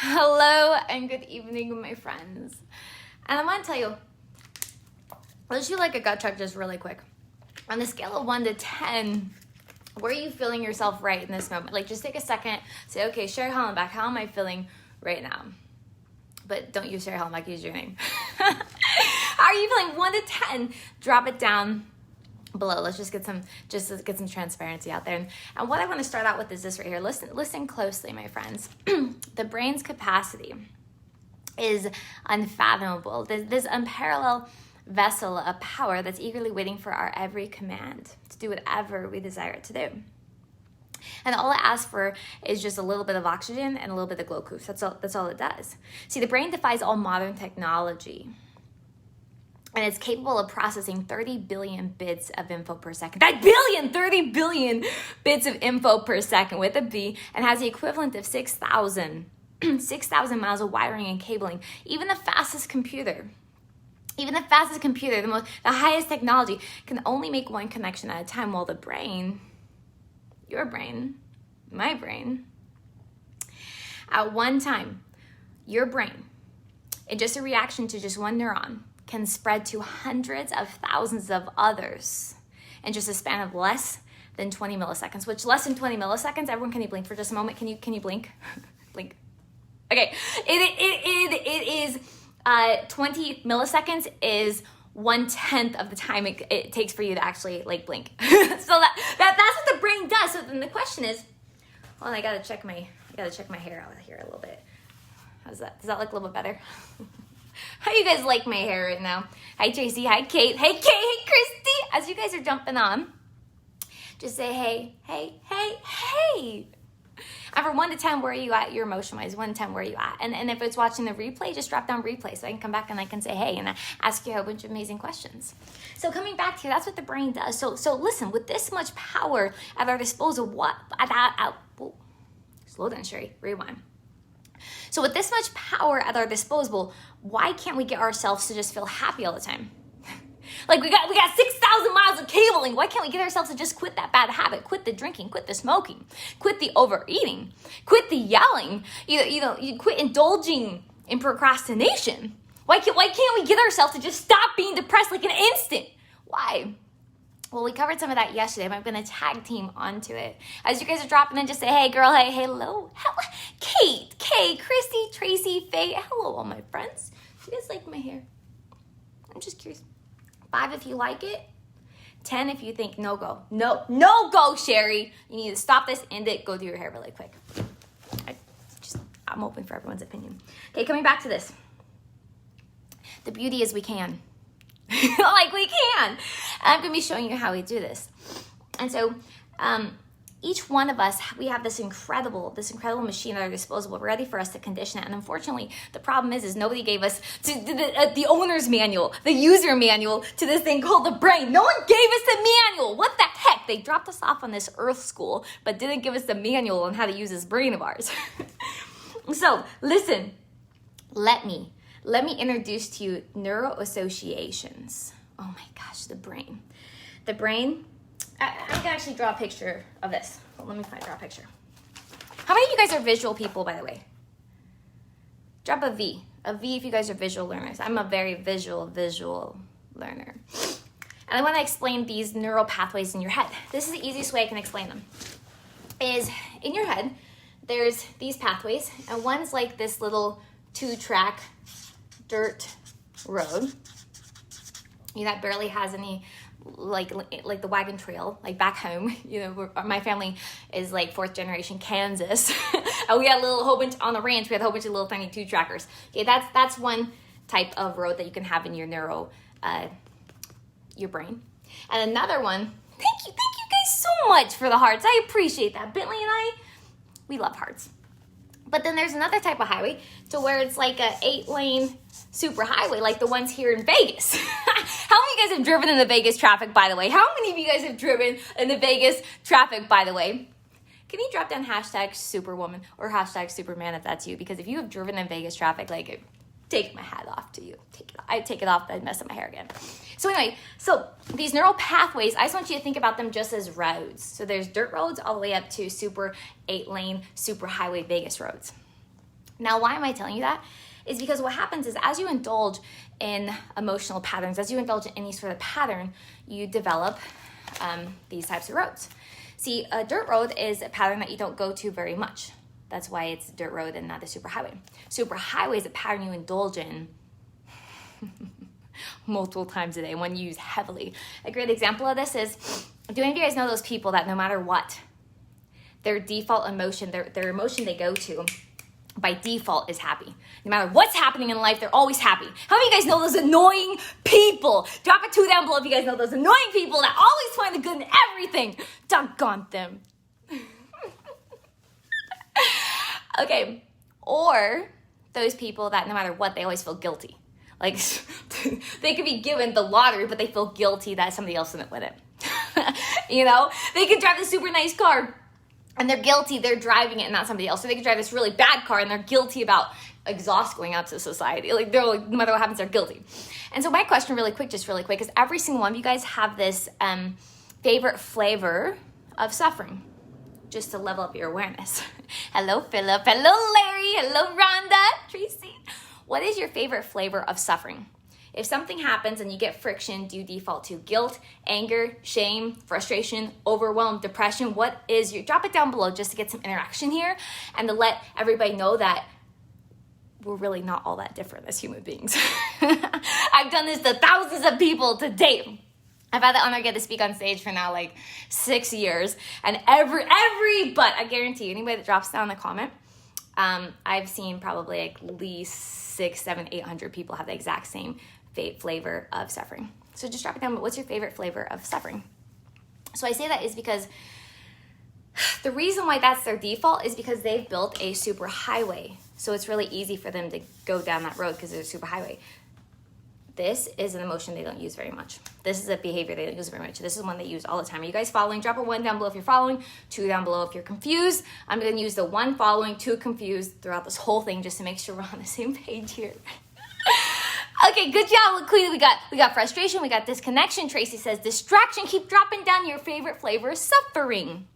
Hello and good evening, my friends. And I want to tell you, let's do like a gut check just really quick. On the scale of 1 to 10, where are you feeling yourself right in this moment? Like just take a second, say, okay, Sherry Hollenbeck, how am I feeling right now? But don't use Sherry Hollenbeck, use your name. How are you feeling 1 to 10? Drop it down below. Let's just get some transparency out there. And what I want to start out with is this right here. Listen closely, my friends. The brain's capacity is unfathomable. This unparalleled vessel of power that's eagerly waiting for our every command to do whatever we desire it to do. And all it asks for is just a little bit of oxygen and a little bit of glucose. That's all it does. See, the brain defies all modern technology. And it's capable of processing 30 billion bits of info per second. 30 billion bits of info per second with a B, and has the equivalent of 6,000 miles of wiring and cabling. Even the fastest computer, the highest technology, can only make one connection at a time, while the brain, your brain, my brain, at one time, your brain, in just a reaction to just one neuron, can spread to hundreds of thousands of others in just a span of less than 20 milliseconds, which less than 20 milliseconds, everyone, can you blink for just a moment? Can you blink? Blink. Okay, it is 20 milliseconds is 1/10 of the time it takes for you to actually like blink. So that's what the brain does. So then the question is, well, I gotta check my hair out here a little bit. How's that? Does that look a little bit better? How you guys like my hair right now? Hi Tracy, hi Kate, hey Christy. As you guys are jumping on, just say hey. And from 1 to 10, where are you at your emotion-wise? 1 to 10, where are you at? And if it's watching the replay, just drop down replay so I can come back and I can say hey and ask you a whole bunch of amazing questions. So coming back to you, that's what the brain does. So listen, with this much power at our disposal, slow down, Sherry, rewind. So with this much power at our disposal, why can't we get ourselves to just feel happy all the time? Like we got 6,000 miles of cabling. Why can't we get ourselves to just quit that bad habit? Quit the drinking, quit the smoking, quit the overeating, quit the yelling. You quit indulging in procrastination. Why can't we get ourselves to just stop being depressed like an instant? Why? Well, we covered some of that yesterday. I'm going to tag team onto it. As you guys are dropping in, just say, hey, girl, hey, hello. Kate, Christy, Tracy, Faye. Hello, all my friends. Do you guys like my hair? I'm just curious. 5 if you like it. 10 if you think no go. No go, Sherry. You need to stop this, end it, go do your hair really quick. I'm open for everyone's opinion. Okay, coming back to this. The beauty is we can. Like we can. I'm going to be showing you how we do this. And so each one of us, we have this incredible machine at our disposal, ready for us to condition it. And unfortunately, the problem is nobody gave us the owner's manual, the user manual to this thing called the brain. No one gave us the manual. What the heck? They dropped us off on this earth school, but didn't give us the manual on how to use this brain of ours. So listen, let me introduce to you neuroassociations. Oh my gosh, the brain. The brain, I can actually draw a picture of this. Well, let me draw a picture. How many of you guys are visual people, by the way? Drop a V. A V if you guys are visual learners. I'm a very visual learner. And I want to explain these neural pathways in your head. This is the easiest way I can explain them. Is in your head, there's these pathways, and one's like this little 2-track dirt road, that barely has any like the wagon trail, like back home. My family is like 4th generation Kansas, and we had a whole bunch on the ranch. We had a whole bunch of little tiny 2-trackers. Okay, that's one type of road that you can have in your your brain. And another one. Thank you guys so much for the hearts. I appreciate that. Bentley and I, we love hearts. But then there's another type of highway to where it's like a 8-lane super highway, like the ones here in Vegas. How many of you guys have driven in the Vegas traffic, by the way? How many of you guys have driven in the Vegas traffic, by the way? Can you drop down #Superwoman or #Superman if that's you? Because if you have driven in Vegas traffic, like, take my hat off to you. I take it off, I'd mess up my hair again. So anyway, these neural pathways, I just want you to think about them just as roads. So there's dirt roads all the way up to super 8-lane, super highway Vegas roads. Now, why am I telling you that? Is because what happens is as you indulge in emotional patterns, as you indulge in any sort of pattern, you develop these types of roads. See, a dirt road is a pattern that you don't go to very much. That's why it's a dirt road and not a superhighway. Superhighway is a pattern you indulge in multiple times a day, one you use heavily. A great example of this is, do any of you guys know those people that no matter what, their default emotion, their emotion they go to by default is happy. No matter what's happening in life, they're always happy. How many of you guys know those annoying people? Drop a 2 down below if you guys know those annoying people that always find the good in everything. Doggone them. Okay, or those people that no matter what, they always feel guilty. Like, they could be given the lottery, but they feel guilty that somebody else didn't win it. You know, they could drive a super nice car, and they're guilty they're driving it and not somebody else. So they could drive this really bad car, and they're guilty about exhaust going out to society. Like, they're like, no matter what happens, they're guilty. And so my question really quick, is every single one of you guys have this favorite flavor of suffering, just to level up your awareness. Hello, Philip. Hello, Larry. Hello, Rhonda. Tracy. What is your favorite flavor of suffering? If something happens and you get friction, do you default to guilt, anger, shame, frustration, overwhelm, depression? What is your, drop it down below just to get some interaction here and to let everybody know that we're really not all that different as human beings. I've done this to thousands of people to date. I've had the honor get to speak on stage for now like 6 years, and but I guarantee you, anybody that drops down a comment, I've seen probably at least 600, 700, 800 people have the exact same flavor of suffering. So just drop it down. But what's your favorite flavor of suffering? So I say that is because the reason why that's their default is because they've built a super highway. So it's really easy for them to go down that road because there's a super highway. This is an emotion they don't use very much. This is a behavior they don't use very much. This is one they use all the time. Are you guys following? Drop a 1 down below if you're following, 2 down below if you're confused. I'm going to use the 1 following, 2 confused throughout this whole thing just to make sure we're on the same page here. Okay, good job, Laquita. We got frustration, we got disconnection. Tracy says distraction. Keep dropping down your favorite flavor, suffering.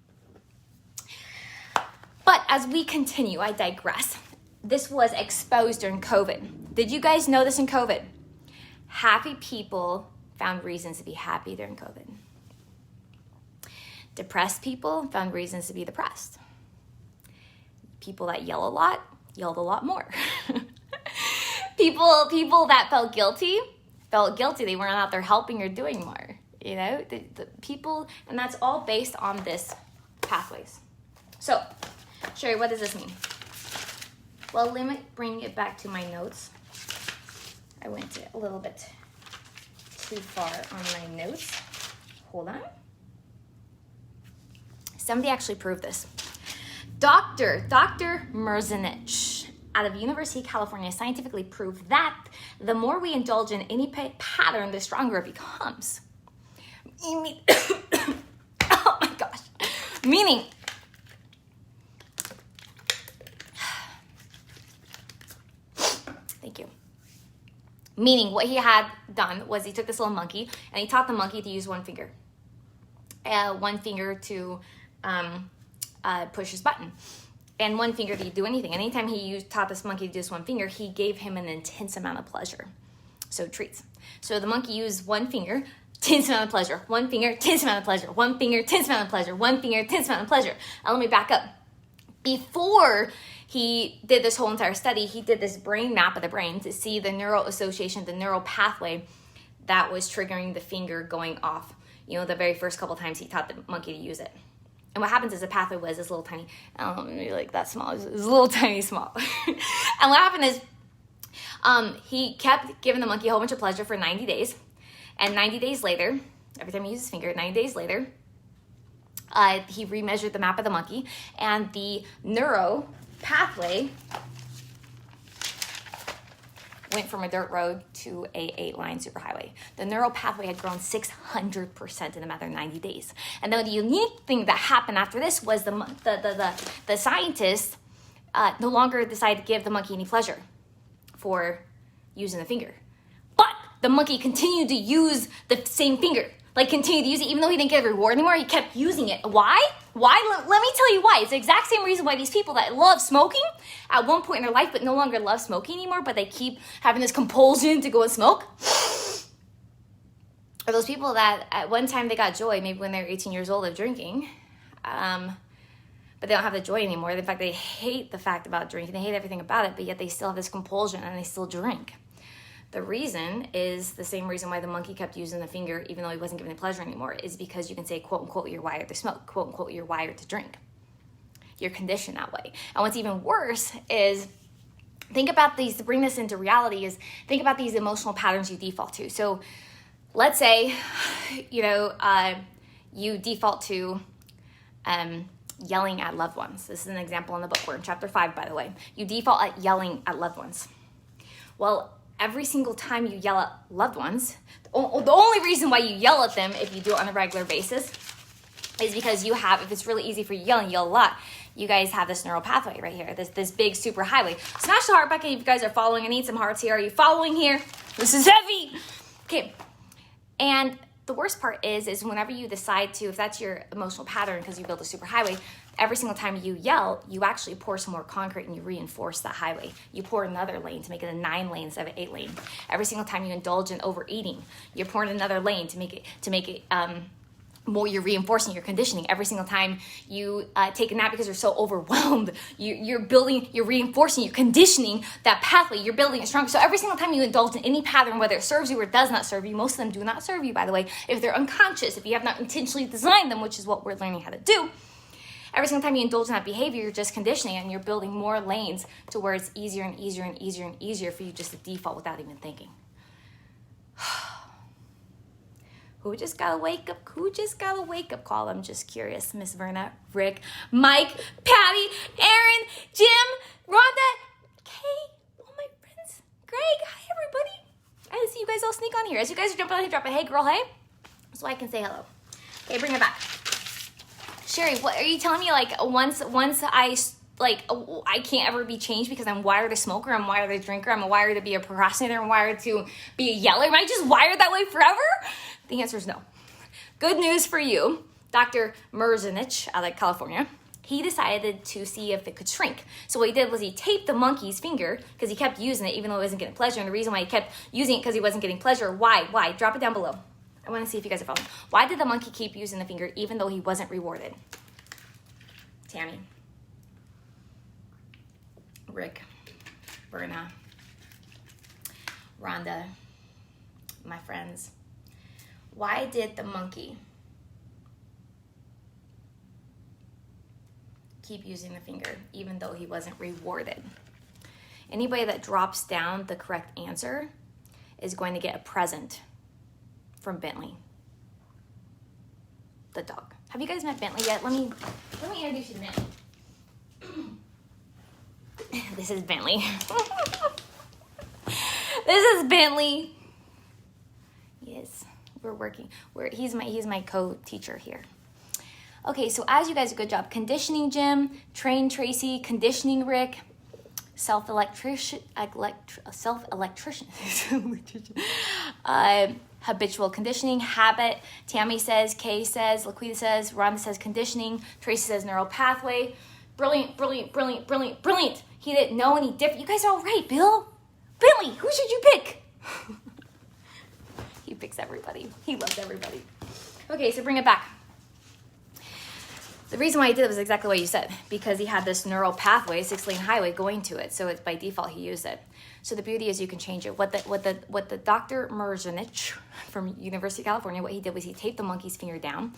But as we continue, I digress. This was exposed during COVID. Did you guys know this in COVID? Happy people found reasons to be happy during COVID. Depressed people found reasons to be depressed. People that yell a lot yelled a lot more. People that felt guilty. They weren't out there helping or doing more. You know, the people, and that's all based on this pathways. So, Sherry, what does this mean? Well, let me bring it back to my notes. I went a little bit too far on my notes. Hold on. Somebody actually proved this. Dr. Merzenich out of University of California scientifically proved that the more we indulge in any pattern, the stronger it becomes. Oh my gosh. Meaning, thank you. Meaning what he had done was he took this little monkey and he taught the monkey to use one finger. One finger to push his button. And one finger to do anything. And anytime he taught this monkey to do this one finger, he gave him an intense amount of pleasure. So treats. So the monkey used one finger, intense amount of pleasure. One finger, intense amount of pleasure. One finger, intense amount of pleasure. One finger, intense amount of pleasure. Now let me back up. Before he did this whole entire study, he did this brain map of the brain to see the neural association, the neural pathway that was triggering the finger going off. You know, the very first couple times he taught the monkey to use it. And what happens is the pathway was this little tiny, maybe like that small, it was a little tiny small. And what happened is he kept giving the monkey a whole bunch of pleasure for 90 days. And 90 days later, every time he used his finger, 90 days later, he remeasured the map of the monkey, and the neuro pathway went from a dirt road to a 8-line superhighway. The neural pathway had grown 600% in a matter of 90 days. And then the unique thing that happened after this was the scientists no longer decided to give the monkey any pleasure for using the finger. But the monkey continued to use the same finger. Like, continued to use it, even though he didn't get a reward anymore, he kept using it. Why? Why? Let me tell you why. It's the exact same reason why these people that love smoking at one point in their life but no longer love smoking anymore, but they keep having this compulsion to go and smoke, are those people that at one time they got joy, maybe when they were 18 years old, of drinking, but they don't have the joy anymore. In fact, they hate the fact about drinking. They hate everything about it, but yet they still have this compulsion and they still drink. The reason is the same reason why the monkey kept using the finger even though he wasn't giving it pleasure anymore, is because you can say, quote unquote, you're wired to smoke, quote unquote, you're wired to drink. You're conditioned that way. And what's even worse is, think about these, to bring this into reality, is think about these emotional patterns you default to. So let's say, you default to yelling at loved ones. This is an example in the book. We're in chapter 5, by the way. You default at yelling at loved ones. Well, every single time you yell at loved ones, the only reason why you yell at them, if you do it on a regular basis, is because you have, if it's really easy for you to yell a lot, you guys have this neural pathway right here, this big super highway. Smash the heart bucket if you guys are following. I need some hearts here. Are you following here? This is heavy. Okay. And the worst part is whenever you decide to, if that's your emotional pattern because you build a super highway, every single time you yell, you actually pour some more concrete and you reinforce that highway. You pour another lane to make it a 9 lane instead of 8 lane. Every single time you indulge in overeating, you're pouring another lane to make it more. You're reinforcing your conditioning. Every single time you take a nap because you're so overwhelmed, you're reinforcing, you're conditioning that pathway. You're building it strong. So every single time you indulge in any pattern, whether it serves you or does not serve you, most of them do not serve you, by the way, if they're unconscious, if you have not intentionally designed them, which is what we're learning how to do. Every single time you indulge in that behavior, you're just conditioning it and you're building more lanes to where it's easier and easier and easier and easier for you just to default without even thinking. Who just got a wake up? Who just got a wake up call? I'm just curious. Miss Verna, Rick, Mike, Patty, Aaron, Jim, Rhonda, Kay, all my friends, Greg. Hi, everybody. I see you guys all sneak on here. As you guys are jumping on here, drop a hey, girl, hey, so I can say hello. Okay, bring it back. Sherry, what are you telling me? Like once I can't ever be changed because I'm wired a smoker, I'm wired a drinker, I'm wired to be a procrastinator, I'm wired to be a yeller. Am I just wired that way forever? The answer is no. Good news for you, Dr. Merzenich out of California, he decided to see if it could shrink. So what he did was he taped the monkey's finger because he kept using it even though he wasn't getting pleasure. And the reason why he kept using it because he wasn't getting pleasure. Why? Drop it down below. I want to see if you guys are following. Why did the monkey keep using the finger even though he wasn't rewarded? Tammy, Rick, Berna, Rhonda, my friends. Why did the monkey keep using the finger even though he wasn't rewarded? Anybody that drops down the correct answer is going to get a present from Bentley, the dog. Have you guys met Bentley yet? Let me introduce you to Bentley. This is Bentley. This is Bentley. Yes, we're working. He's my co-teacher here. Okay, so as you guys do a good job, conditioning Jim, train Tracy, conditioning Rick, self-electrician, habitual conditioning, habit. Tammy says, Kay says, Laquita says, Rhonda says conditioning, Tracy says neural pathway. Brilliant, brilliant, brilliant, brilliant, brilliant. He didn't know any different. You guys are all right, Bill. Bentley, who should you pick? He picks everybody. He loves everybody. Okay, so bring it back. The reason why he did it was exactly what you said, because he had this neural pathway, 6-lane highway going to it. So it's by default he used it. So the beauty is you can change it. What the Dr. Merzenich from University of California, what he did was he taped the monkey's finger down.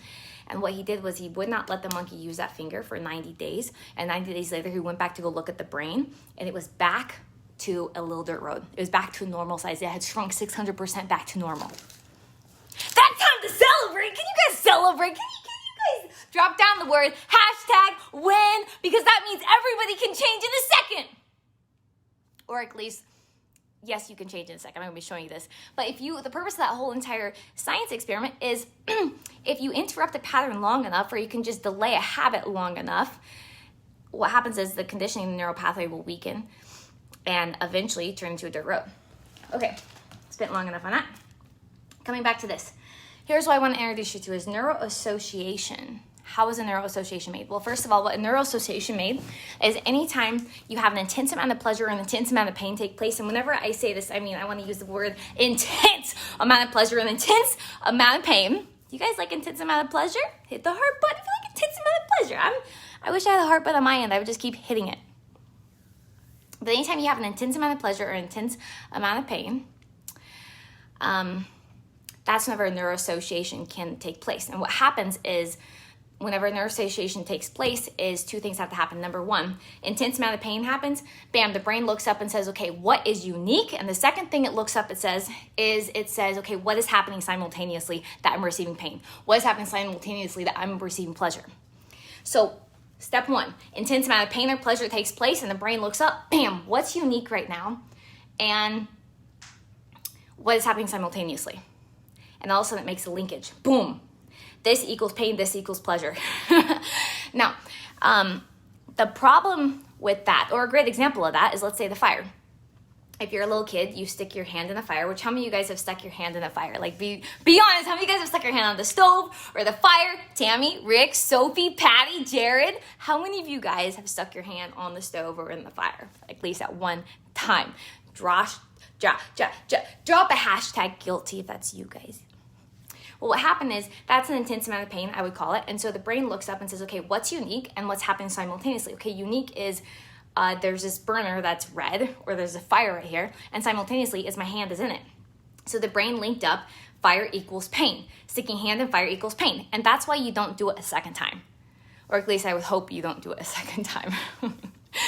And what he did was he would not let the monkey use that finger for 90 days. And 90 days later, he went back to go look at the brain, and it was back to a little dirt road. It was back to a normal size. It had shrunk 600% back to normal. That's time to celebrate. Can you guys celebrate? Can you guys drop down the word #win, because that means everybody can change in a second. Or at least, yes, you can change in a second. I'm going to be showing you this. But the purpose of that whole entire science experiment is if you interrupt a pattern long enough, or you can just delay a habit long enough, what happens is the conditioning, the neural pathway will weaken and eventually turn into a dirt road. Okay, spent long enough on that. Coming back to this. Here's what I want to introduce you to is neuroassociation. How is a neuroassociation made? Well, first of all, what a neuroassociation made is anytime you have an intense amount of pleasure and intense amount of pain take place. And whenever I say this, I mean, I want to use the word intense amount of pleasure and intense amount of pain. You guys like intense amount of pleasure? Hit the heart button if you like intense amount of pleasure. I wish I had a heart button on my end. I would just keep hitting it. But anytime you have an intense amount of pleasure or intense amount of pain, that's whenever a neuroassociation can take place. And what happens is whenever a neuroassociation takes place is two things have to happen. Number one, intense amount of pain happens. Bam, the brain looks up and says, okay, what is unique? And the second thing it looks up, it says, okay, what is happening simultaneously that I'm receiving pain? What is happening simultaneously that I'm receiving pleasure? So step one, intense amount of pain or pleasure takes place and the brain looks up, bam, what's unique right now? And what is happening simultaneously? And all of a sudden it makes a linkage. Boom. This equals pain, this equals pleasure. Now, the problem with that, or a great example of that is, let's say the fire. If you're a little kid, you stick your hand in the fire, which how many of you guys have stuck your hand in the fire? Like, be honest, how many of you guys have stuck your hand on the stove or the fire? Tammy, Rick, Sophie, Patty, Jared. How many of you guys have stuck your hand on the stove or in the fire? At least at one time. Drop a hashtag guilty if that's you guys. Well, what happened is that's an intense amount of pain, I would call it. And so the brain looks up and says, okay, what's unique and what's happening simultaneously? Okay, unique is there's this burner that's red, or there's a fire right here, and simultaneously is my hand is in it. So the brain linked up, fire equals pain. Sticking hand in fire equals pain. And that's why you don't do it a second time. Or at least I would hope you don't do it a second time.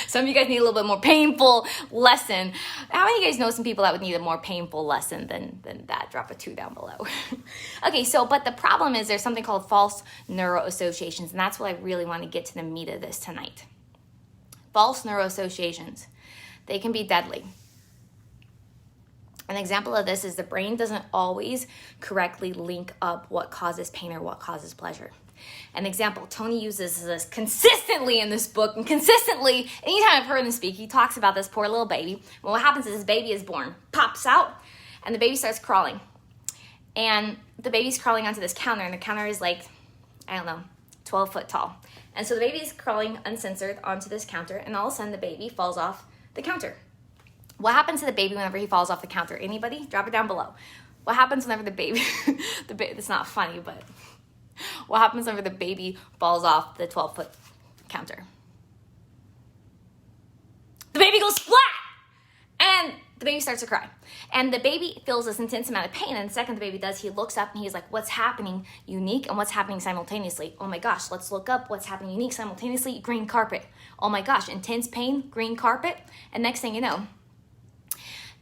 Some of you guys need a little bit more painful lesson. How many of you guys know some people that would need a more painful lesson than that? Drop a 2 down below. Okay, so, but the problem is there's something called false neuroassociations, and that's what I really want to get to the meat of this tonight. False neuroassociations, they can be deadly. An example of this is the brain doesn't always correctly link up what causes pain or what causes pleasure. An example, Tony uses this consistently in this book, and consistently, anytime I've heard him speak, he talks about this poor little baby. Well, what happens is this baby is born, pops out, and the baby starts crawling. And the baby's crawling onto this counter, and the counter is like, 12 foot tall. And so the baby is crawling uncensored onto this counter, and all of a sudden the baby falls off the counter. What happens to the baby whenever he falls off the counter? Anybody? Drop it down below. What happens whenever the baby, it's not funny, but what happens whenever the baby falls off the 12-foot counter? The baby goes flat, and the baby starts to cry. And the baby feels this intense amount of pain, and the second the baby does, he looks up and he's like, what's happening unique and what's happening simultaneously? Oh my gosh, let's look up what's happening unique simultaneously. Green carpet. Oh my gosh, intense pain, green carpet. And next thing you know,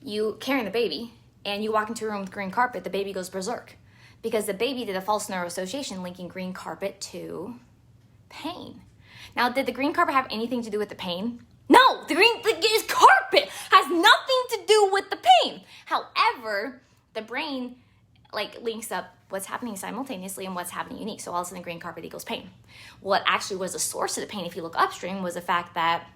you carrying the baby and you walk into a room with green carpet, the baby goes berserk. Because the baby did a false neuroassociation linking green carpet to pain. Now, did the green carpet have anything to do with the pain? No, the carpet has nothing to do with the pain. However, the brain links up what's happening simultaneously and what's happening unique. So all of a sudden, green carpet equals pain. What actually was the source of the pain, if you look upstream, was the fact that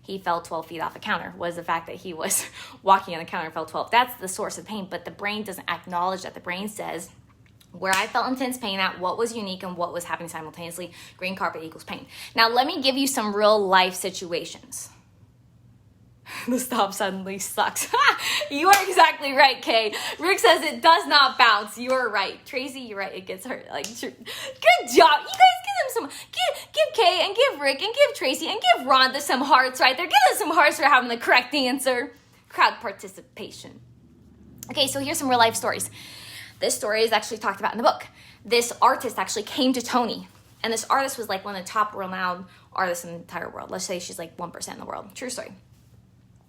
he fell 12 feet off a counter, was the fact that he was walking on the counter and fell 12. That's the source of pain, but the brain doesn't acknowledge that. The brain says, where I felt intense pain at, what was unique and what was happening simultaneously, green carpet equals pain. Now, let me give you some real life situations. The stop suddenly sucks. You are exactly right, Kay. Rick says it does not bounce. You are right. Tracy, you're right. It gets hurt. Good job. You guys give them give Kay and give Rick and give Tracy and give Rhonda some hearts right there. Give them some hearts for having the correct answer. Crowd participation. Okay, so here's some real life stories. This story is actually talked about in the book. This artist actually came to Tony. And this artist was one of the top renowned artists in the entire world. Let's say she's 1% in the world. True story.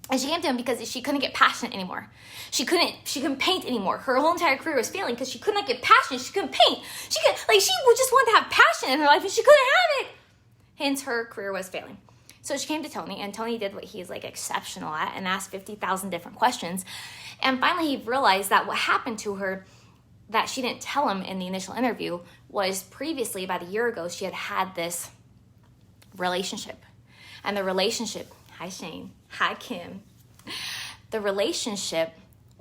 And she came to him because she couldn't get passionate anymore. She couldn't paint anymore. Her whole entire career was failing because she could not get passionate. She couldn't paint. She just wanted to have passion in her life and she couldn't have it. Hence, her career was failing. So she came to Tony, and Tony did what he's exceptional at and asked 50,000 different questions. And finally, he realized that what happened to her that she didn't tell him in the initial interview was previously, about a year ago, she had this relationship. And the relationship, hi Shane, hi Kim, the relationship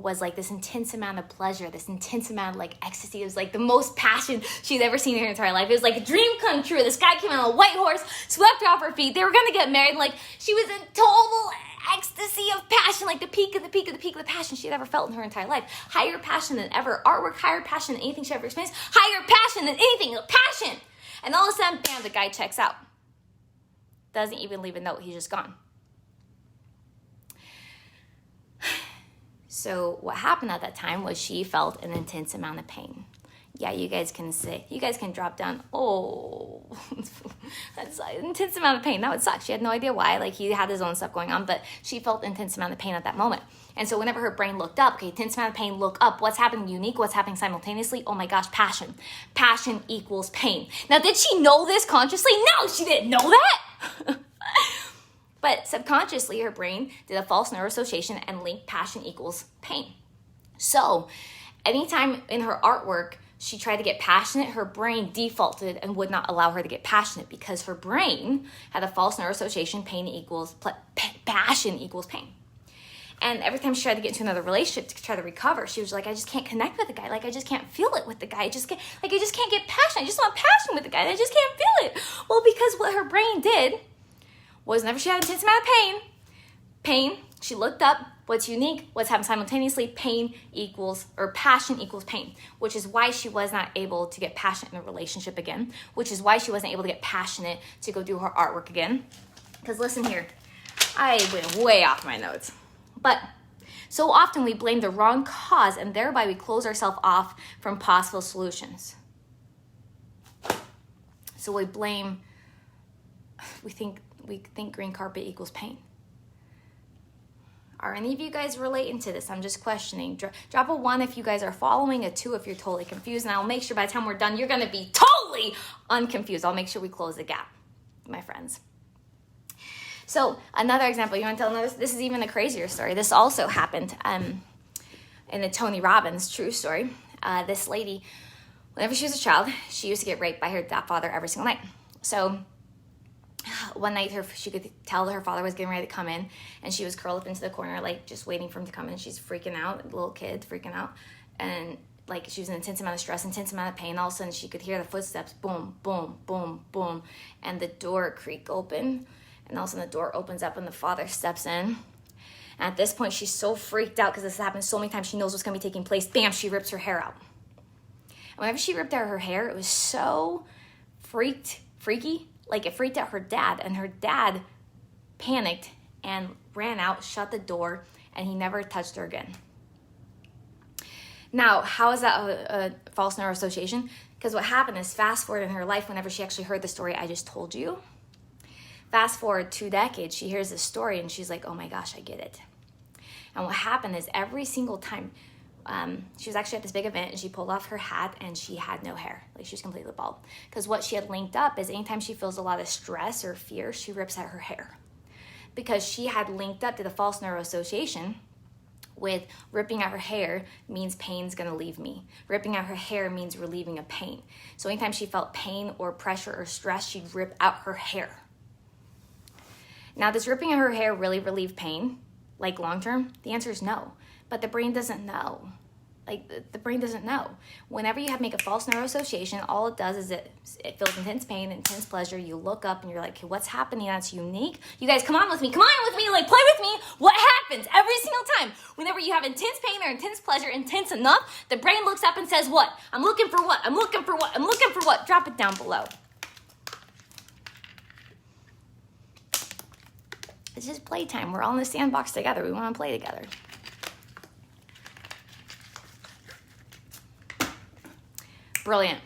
was like this intense amount of pleasure, this intense amount of like ecstasy. It was like the most passion she'd ever seen in her entire life. It was like a dream come true. This guy came on a white horse, swept her off her feet. They were gonna get married. Like she was in total ecstasy of passion, like the peak of the peak of the peak of the passion she'd ever felt in her entire life. Higher passion than ever. Artwork, higher passion than anything she ever experienced. Higher passion than anything. Passion. And all of a sudden, bam, the guy checks out. Doesn't even leave a note. He's just gone. So what happened at that time was she felt an intense amount of pain. Yeah, you guys can drop down, oh, that's an intense amount of pain. That would suck. She had no idea why. Like, he had his own stuff going on, but she felt intense amount of pain at that moment. And so whenever her brain looked up, okay, intense amount of pain, look up. What's happening unique? What's happening simultaneously? Oh my gosh, passion. Passion equals pain. Now, did she know this consciously? No, she didn't know that. But subconsciously, her brain did a false neuroassociation and linked passion equals pain. So anytime in her artwork, she tried to get passionate, her brain defaulted and would not allow her to get passionate because her brain had a false neuroassociation, passion equals pain. And every time she tried to get into another relationship to try to recover, she was like, I just can't connect with the guy. Like, I just can't feel it with the guy. I just can't get passion. I just want passion with the guy. I just can't feel it. Well, because what her brain did was whenever she had an intense amount of pain, she looked up what's unique, what's happening simultaneously, passion equals pain, which is why she was not able to get passionate in a relationship again, which is why she wasn't able to get passionate to go do her artwork again. Because listen here, I went way off my notes. But so often we blame the wrong cause and thereby we close ourselves off from possible solutions. So we think green carpet equals pain. Are any of you guys relating to this? I'm just questioning. Drop a 1 if you guys are following, a 2 if you're totally confused, and I'll make sure by the time we're done, you're going to be totally unconfused. I'll make sure we close the gap, my friends. So another example, you want to tell another? This is even a crazier story. This also happened in the Tony Robbins true story. This lady, whenever she was a child, she used to get raped by her father every single night. So one night she could tell that her father was getting ready to come in, and she was curled up into the corner, like just waiting for him to come in. She's freaking out, little kid freaking out, and like she was in an intense amount of stress, intense amount of pain. All of a sudden she could hear the footsteps, boom, boom, boom, boom, and the door creak open, and all of a sudden the door opens up and the father steps in. And at this point she's so freaked out because this has happened so many times. She knows what's going to be taking place. Bam, she rips her hair out. And whenever she ripped out her hair, it was so freaky. Like, it freaked out her dad, and her dad panicked and ran out, shut the door, and he never touched her again. Now, how is that a false neuroassociation? Because what happened is, fast forward in her life, whenever she actually heard the story I just told you, fast forward 2 decades, she hears this story, and she's like, oh my gosh, I get it. And what happened is, every single time, she was actually at this big event and she pulled off her hat and she had no hair. Like, she was completely bald. Because what she had linked up is anytime she feels a lot of stress or fear, she rips out her hair. Because she had linked up to the false neuroassociation with ripping out her hair means pain's gonna leave me. Ripping out her hair means relieving a pain. So anytime she felt pain or pressure or stress, she'd rip out her hair. Now, does ripping out her hair really relieve pain, like long term? The answer is no. But the brain doesn't know. Like, the brain doesn't know. Whenever you make a false neuroassociation, all it does is it feels intense pain, intense pleasure. You look up and you're like, hey, what's happening that's unique? You guys, come on with me, like, play with me. What happens every single time? Whenever you have intense pain or intense pleasure, intense enough, the brain looks up and says, what? I'm looking for what? I'm looking for what? I'm looking for what? Drop it down below. It's just playtime. We're all in the sandbox together. We want to play together. Brilliant.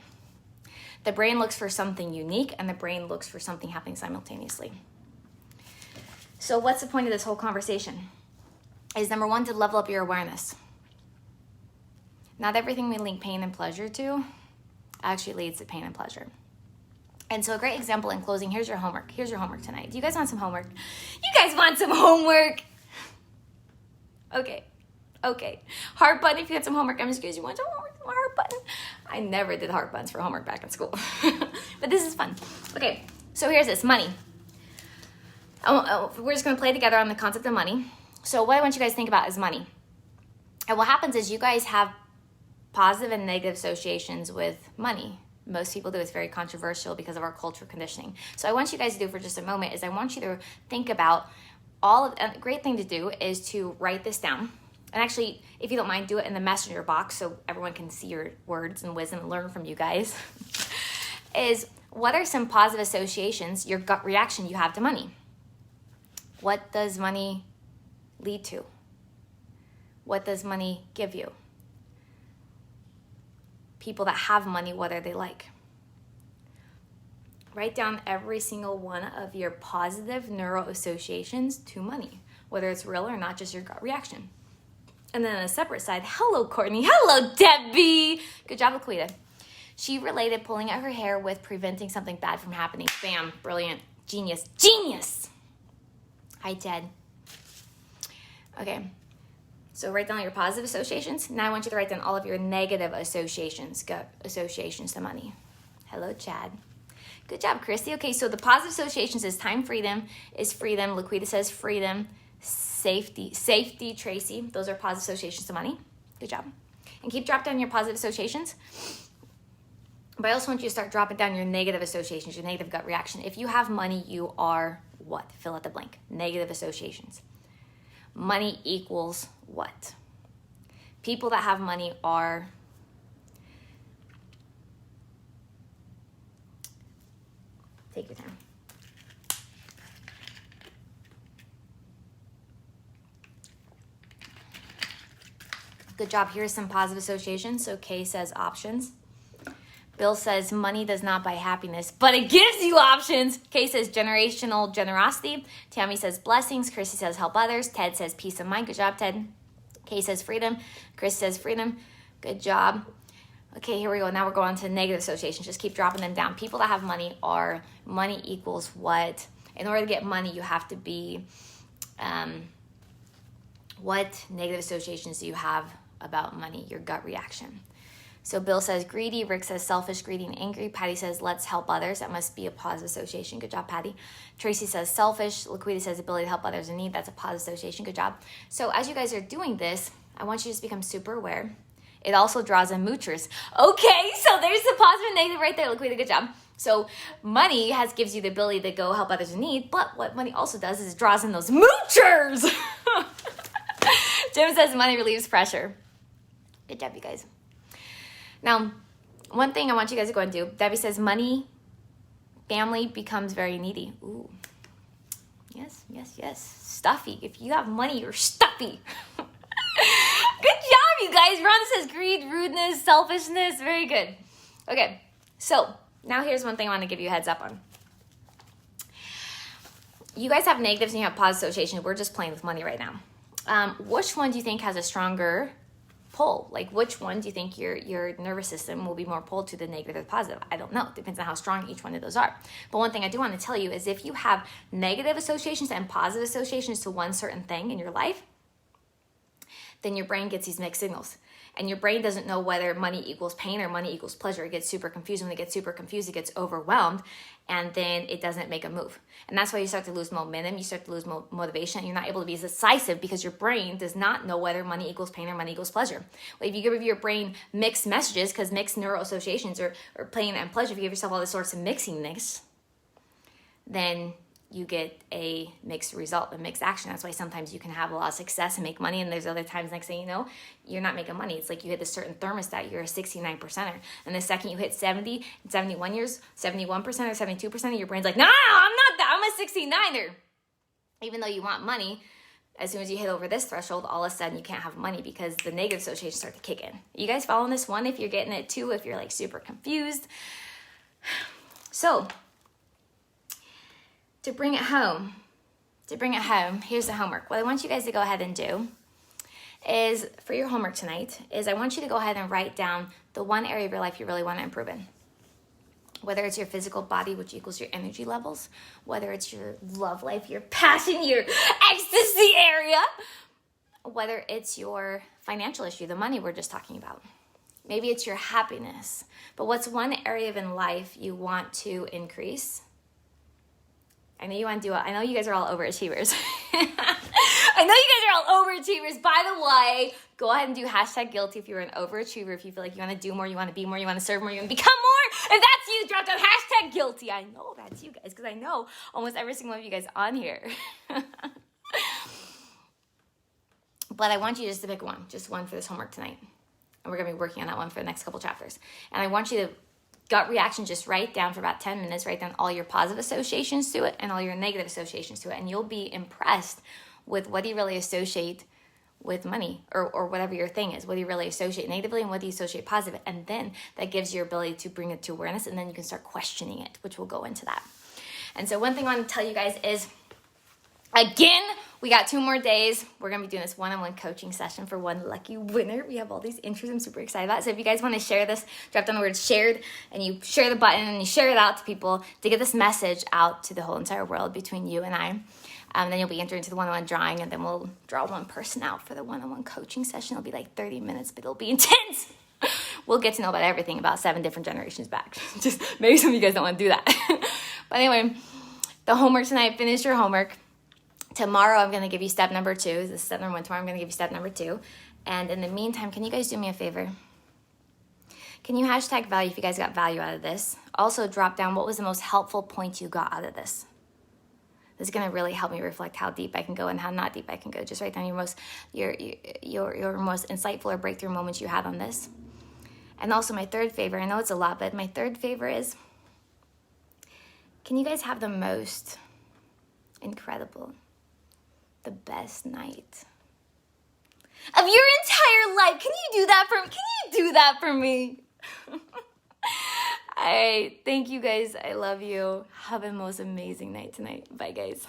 The brain looks for something unique, and the brain looks for something happening simultaneously. So what's the point of this whole conversation? Is number 1, to level up your awareness. Not everything we link pain and pleasure to actually leads to pain and pleasure. And so a great example in closing, here's your homework. Here's your homework tonight. Do you guys want some homework? You guys want some homework? Okay. Heart button if you had some homework. I'm just curious, you want some homework? Heart button? I never did heart buttons for homework back in school. But this is fun. Okay, so here's this, money. We're just going to play together on the concept of money. So what I want you guys to think about is money. And what happens is you guys have positive and negative associations with money. Most people do. It's very controversial because of our cultural conditioning. So I want you guys to do for just a moment is I want you to think about a great thing to do is to write this down. And actually, if you don't mind, do it in the messenger box so everyone can see your words and wisdom and learn from you guys. Is what are some positive associations, your gut reaction you have to money? What does money lead to? What does money give you? People that have money, what are they like? Write down every single one of your positive neural associations to money, whether it's real or not, just your gut reaction. And then on a separate side, hello, Courtney. Hello, Debbie. Good job, Laquita. She related pulling out her hair with preventing something bad from happening. Bam, brilliant, genius, genius. Hi, Ted. Okay. So write down your positive associations. Now I want you to write down all of your negative associations, gut associations to money. Hello, Chad. Good job, Christy. Okay, so the positive associations is time freedom, is freedom. Laquita says freedom, safety, Tracy. Those are positive associations to money. Good job. And keep dropping down your positive associations. But I also want you to start dropping down your negative associations, your negative gut reaction. If you have money, you are what? Fill out the blank. Negative associations. Money equals what? People that have money are take your time. Good job. Here's some positive associations. So Kay says options. Bill says money does not buy happiness, but it gives you options. Kay says generational generosity. Tammy says blessings. Chrissy says help others. Ted says peace of mind. Good job, Ted. Kay says freedom. Chris says freedom. Good job. Okay, here we go. Now we're going to negative associations. Just keep dropping them down. People that have money are money equals what? In order to get money, you have to be, what negative associations do you have about money? Your gut reaction. So Bill says greedy, Rick says selfish, greedy, and angry. Patty says let's help others. That must be a positive association. Good job, Patty. Tracy says selfish. Laquita says ability to help others in need. That's a positive association. Good job. So as you guys are doing this, I want you to just become super aware. It also draws in moochers. Okay, so there's the positive and negative right there. Laquita, good job. So money gives you the ability to go help others in need, but what money also does is it draws in those moochers. Jim says money relieves pressure. Good job, you guys. Now, one thing I want you guys to go and do, Debbie says money, family becomes very needy. Ooh, yes. Stuffy. If you have money, you're stuffy. Good job, you guys. Ron says greed, rudeness, selfishness. Very good. Okay, so now here's one thing I want to give you a heads up on. You guys have negatives and you have positive associations. We're just playing with money right now. Which one do you think has a stronger pull? Like which one do you think your nervous system will be more pulled to, the negative or the positive? I don't know. It depends on how strong each one of those are. But one thing I do want to tell you is if you have negative associations and positive associations to one certain thing in your life, then your brain gets these mixed signals. And your brain doesn't know whether money equals pain or money equals pleasure. It gets super confused. When it gets super confused, it gets overwhelmed, and then it doesn't make a move. And that's why you start to lose momentum. You start to lose motivation. You're not able to be decisive because your brain does not know whether money equals pain or money equals pleasure. Well, if you give your brain mixed messages, because mixed neural associations are pain and pleasure, if you give yourself all this sorts of mixingness, then you get a mixed result, a mixed action. That's why sometimes you can have a lot of success and make money, and there's other times, next thing you know, you're not making money. It's like you hit a certain thermostat, you're a 69%er. And the second you hit 70, 71 years, 71% or 72%, your brain's like, no, I'm not that, I'm a 69er. Even though you want money, as soon as you hit over this threshold, all of a sudden you can't have money because the negative associations start to kick in. You guys following this one? If you're getting it too, if you're like super confused. So, to bring it home, here's the homework. What I want you guys to go ahead and do is, for your homework tonight, is I want you to go ahead and write down the one area of your life you really want to improve in. Whether it's your physical body, which equals your energy levels, whether it's your love life, your passion, your ecstasy area, whether it's your financial issue, the money we're just talking about. Maybe it's your happiness. But what's one area in life you want to increase? I know you want to do it. I know you guys are all overachievers. I know you guys are all overachievers. By the way, go ahead and do hashtag guilty if you're an overachiever, if you feel like you want to do more, you want to be more, you want to serve more, you want to become more. If that's you, drop down hashtag guilty. I know that's you guys because I know almost every single one of you guys on here. But I want you just to pick one, just one for this homework tonight. And we're going to be working on that one for the next couple chapters. And I want you to gut reaction, just write down for about 10 minutes, write down all your positive associations to it and all your negative associations to it. And you'll be impressed with what do you really associate with money or whatever your thing is. What do you really associate negatively and what do you associate positive? And then that gives you your ability to bring it to awareness and then you can start questioning it, which we'll go into that. And so one thing I want to tell you guys is, again, we got 2 more days. We're going to be doing this one-on-one coaching session for one lucky winner. We have all these entries I'm super excited about. So if you guys want to share this, drop down the word shared and you share the button and you share it out to people to get this message out to the whole entire world between you and I. Then you'll be entered into the one-on-one drawing and then we'll draw one person out for the one-on-one coaching session. It'll be like 30 minutes, but it'll be intense. We'll get to know about everything about 7 different generations back. Just maybe some of you guys don't want to do that. But anyway, the homework tonight, finish your homework. Tomorrow, I'm going to give you step number 2. This is step number 1. Tomorrow, I'm going to give you step number 2. And in the meantime, can you guys do me a favor? Can you hashtag value if you guys got value out of this? Also, drop down what was the most helpful point you got out of this. This is going to really help me reflect how deep I can go and how not deep I can go. Just write down your most insightful or breakthrough moments you had on this. And also, my third favor, I know it's a lot, but my third favor is, can you guys have the most incredible, the best night of your entire life? Can you do that for me? All right, thank you guys. I love you. Have a most amazing night tonight. Bye, guys.